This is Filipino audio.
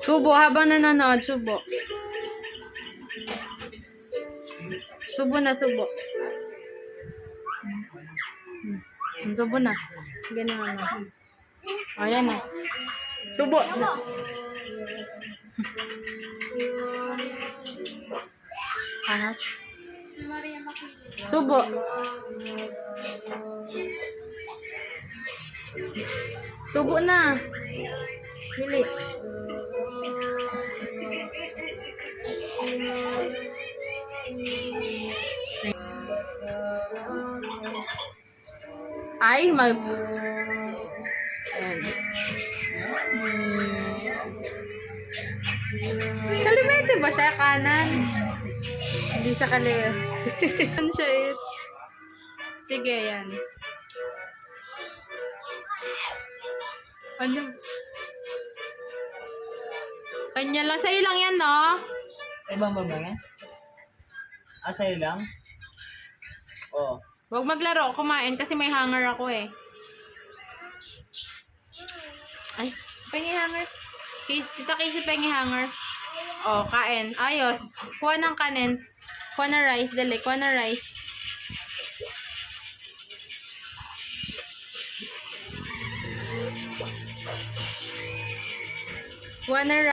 Subo habang nanonood, subo. Subo na, subo. Subo na. Ganun na. O, yan na. Subo na. Hanap. Subo. Subo na. Dili. Ay, mag... Kalimete ba siya? Kanan? Hindi siya kalimete. Ano siya eh? Sige, yan. Ano? Kanya lang. Sa'yo lang yan, no? Ibang babae? Sa'yo lang? Oo. Huwag maglaro. Kumain kasi may hanger ako eh. Ay, pengi hanger. Tita Casey, pengi hanger. Oh, kain. Ayos. Kuha ng kanin. Kuha na rice. Dali, kuha na rice. Kuha na rice.